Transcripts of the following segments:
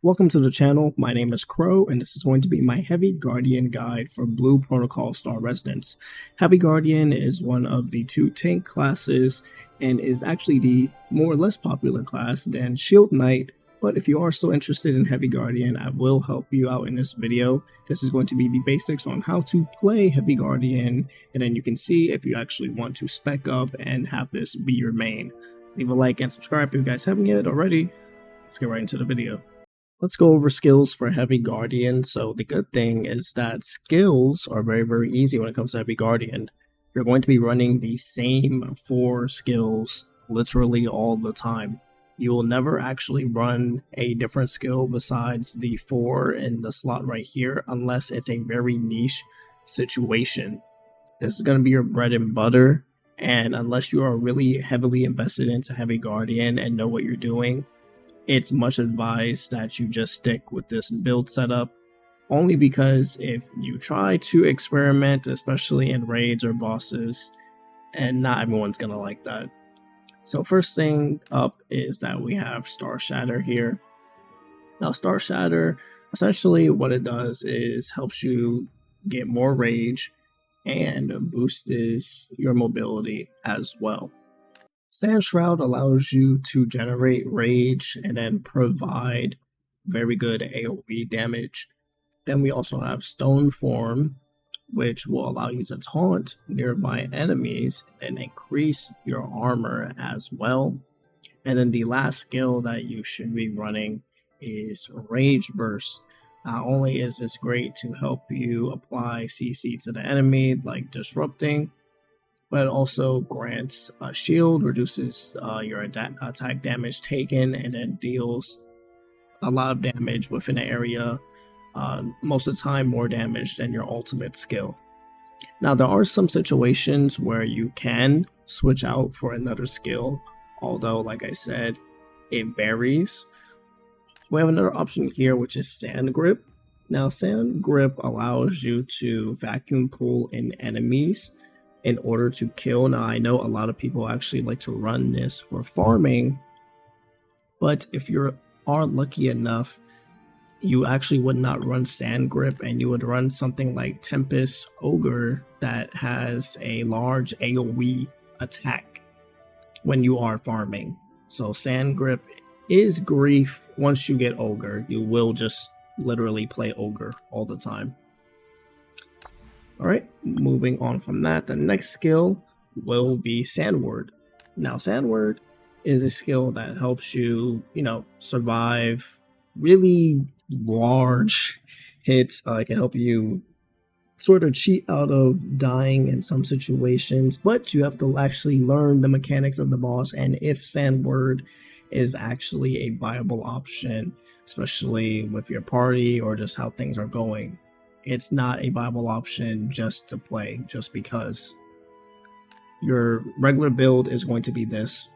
Welcome to the channel. My name is Crow, and this is going to be my Heavy Guardian guide for Blue Protocol Star Residents. Heavy Guardian is one of the two tank classes and is actually the more or less popular class than Shield Knight. But if you are still interested in Heavy Guardian, I will help you out in this video. This is going to be the basics on how to play Heavy Guardian, and then you can see if you actually want to spec up and have this be your main. Leave a like and subscribe if you guys haven't yet already. Let's get right into the video. Let's go over skills for Heavy Guardian. So the good thing is that skills are very easy when it comes to Heavy Guardian. You're going to be running the same 4 skills literally all the time. You will never actually run a different skill besides the 4 in the slot right here unless it's a very niche situation. This is going to be your bread and butter, and unless you are really heavily invested into Heavy Guardian and know what you're doing, it's much advised that you just stick with this build setup, only because if you try to experiment, especially in raids or bosses, and not everyone's gonna like that. So first thing up is that we have Star Shatter here. Now Star Shatter, essentially what it does is helps you get more rage and boosts your mobility as well. Sand Shroud allows you to generate rage and then provide very good AoE damage. Then we also have Stone Form, which will allow you to taunt nearby enemies and increase your armor as well. And then the last skill that you should be running is Rage Burst. Not only is this great to help you apply CC to the enemy, like disrupting, but it also grants a shield, reduces your attack damage taken, and then deals a lot of damage within an area, most of the time more damage than your ultimate skill. Now there are some situations where you can switch out for another skill, although like I said, it varies. We have another option here, which is Sand Grip. Now Sand Grip allows you to vacuum pull in enemies in order to kill. Now I know a lot of people actually like to run this for farming, but if you are lucky enough, you actually would not run Sand Grip and you would run something like Tempest Ogre that has a large AoE attack when you are farming. So Sand Grip is grief. Once you get Ogre, you will just literally play Ogre all the time. Alright, moving on from that, the next skill will be Sand Ward. Now Sand Ward is a skill that helps you, survive really large hits. It can help you sort of cheat out of dying in some situations, but you have to actually learn the mechanics of the boss and if Sand Ward is actually a viable option, especially with your party or just how things are going. It's not a viable option just to play, just because your regular build is going to be this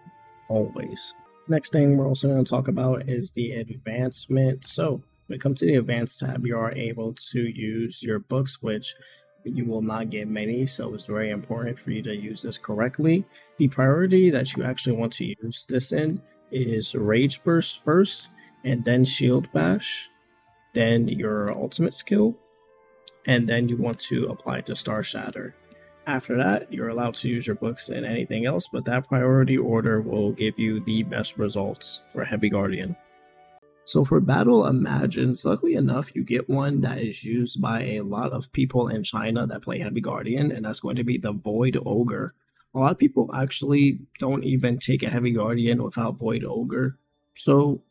always. Next thing we're also going to talk about is the advancement. So when it comes to the advanced tab, you are able to use your books, which you will not get many, so it's very important for you to use this correctly. The priority that you actually want to use this in is Rage Burst first, and then Shield Bash, then your ultimate skill, and then you want to apply it to Star Shatter. After that, you're allowed to use your books and anything else, but that priority order will give you the best results for Heavy Guardian. So for Battle Imagines, luckily enough, you get one that is used by a lot of people in China that play Heavy Guardian, and that's going to be the Void Ogre. A lot of people actually don't even take a Heavy Guardian without Void Ogre, so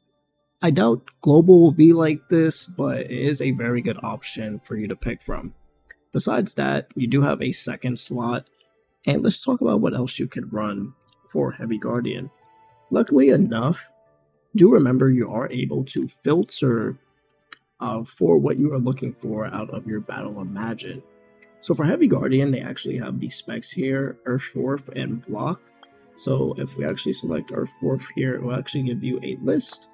I doubt Global will be like this, but it is a very good option for you to pick from. Besides that, you do have a second slot, and let's talk about what else you could run for Heavy Guardian. Luckily enough, do remember you are able to filter for what you are looking for out of your Battle Imagine. So for Heavy Guardian, they actually have these specs here, Earth Dwarf and Block. So if we actually select Earth Dwarf here, it will actually give you a list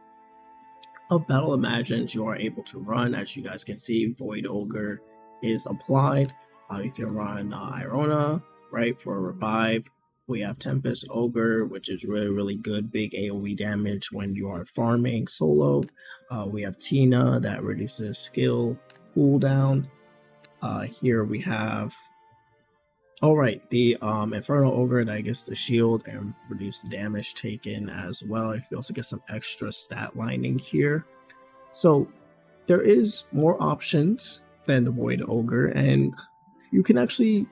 of Battle Imagines you are able to run. As you guys can see, Void Ogre is applied. You can run Iona, right, for a revive. We have Tempest Ogre, which is really good, big AoE damage when you are farming solo. We have Tina, that reduces skill cooldown. Here we have, the Infernal Ogre that gets the shield and reduce damage taken as well. You also get some extra stat lining here. So there is more options than the Void Ogre, and you can actually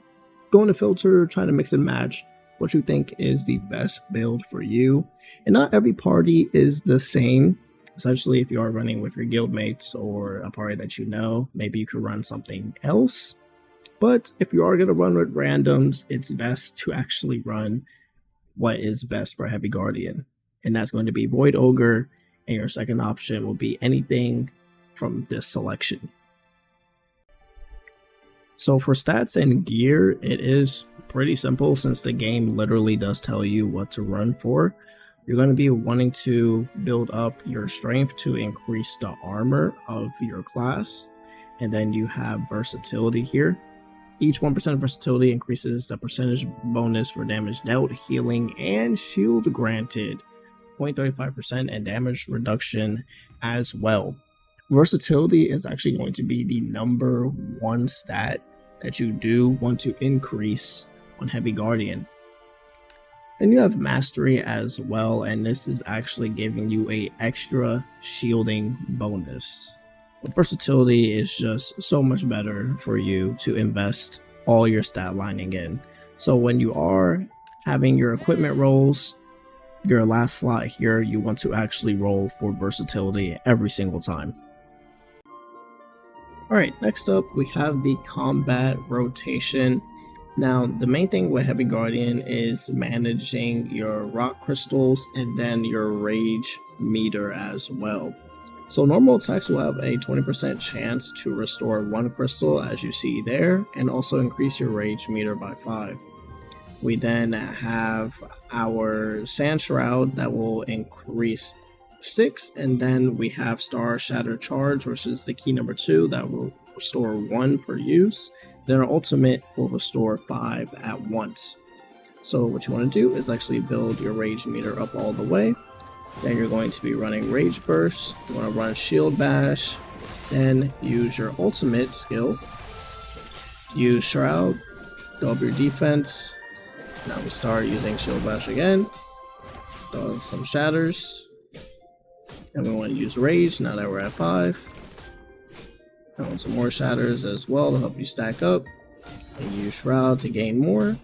go in the filter, try to mix and match what you think is the best build for you. And not every party is the same. Essentially, if you are running with your guildmates or a party that you know, maybe you could run something else. But if you are going to run with randoms, it's best to actually run what is best for Heavy Guardian. And that's going to be Void Ogre, and your second option will be anything from this selection. So for stats and gear, it is pretty simple since the game literally does tell you what to run for. You're going to be wanting to build up your strength to increase the armor of your class. And then you have versatility here. Each 1% versatility increases the percentage bonus for damage dealt, healing, and shield granted. 0.35% and damage reduction as well. Versatility is actually going to be the number one stat that you do want to increase on Heavy Guardian. Then you have Mastery as well, and this is actually giving you a extra shielding bonus. But versatility is just so much better for you to invest all your stat lining in. So when you are having your equipment rolls, your last slot here, you want to actually roll for versatility every single time. Alright, next up we have the combat rotation. Now, the main thing with Heavy Guardian is managing your rock crystals and then your rage meter as well. So normal attacks will have a 20% chance to restore 1 crystal, as you see there, and also increase your rage meter by 5. We then have our Sand Shroud that will increase 6, and then we have Star Shatter Charge, which is the key number 2, that will restore 1 per use. Then our ultimate will restore 5 at once. So what you want to do is actually build your rage meter up all the way. Then you're going to be running Rage Burst, you want to run Shield Bash, then use your ultimate skill, use Shroud, go up your defense. Now we start using Shield Bash again, does some shatters, and we want to use Rage now that we're at 5. I want some more shatters as well to help you stack up, and use Shroud to gain more,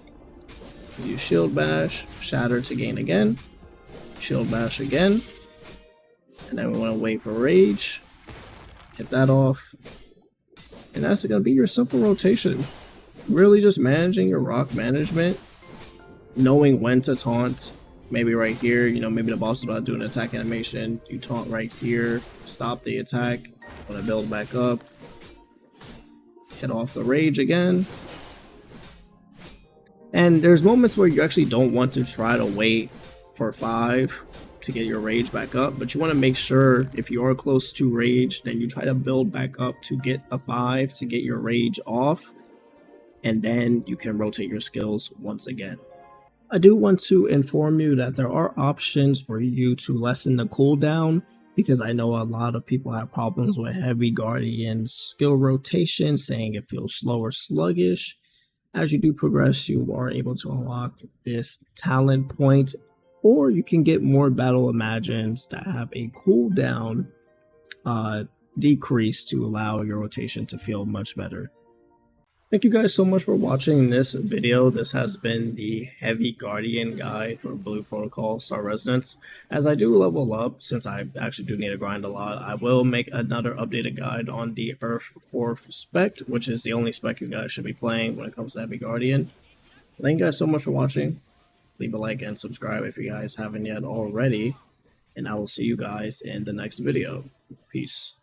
use Shield Bash, Shatter to gain again, Shield Bash again, and then we want to wait for Rage, hit that off, and that's going to be your simple rotation. Really just managing your rock management, knowing when to taunt. Maybe right here, maybe the boss is about to do an attack animation, you taunt right here, stop the attack, want to build back up, hit off the Rage again. And there's moments where you actually don't want to try to wait for 5 to get your Rage back up, but you want to make sure if you are close to Rage, then you try to build back up to get the 5 to get your Rage off, and then you can rotate your skills once again. I do want to inform you that there are options for you to lessen the cooldown, because I know a lot of people have problems with Heavy Guardian skill rotation, saying it feels slow or sluggish. As you do progress, you are able to unlock this talent point, or you can get more Battle Imagines that have a cooldown decrease to allow your rotation to feel much better. Thank you guys so much for watching this video. This has been the Heavy Guardian guide for Blue Protocol Star Residence. As I do level up, since I actually do need to grind a lot, I will make another updated guide on the Earth 4th spec, which is the only spec you guys should be playing when it comes to Heavy Guardian. Thank you guys so much for watching. Leave a like and subscribe if you guys haven't yet already. And I will see you guys in the next video. Peace.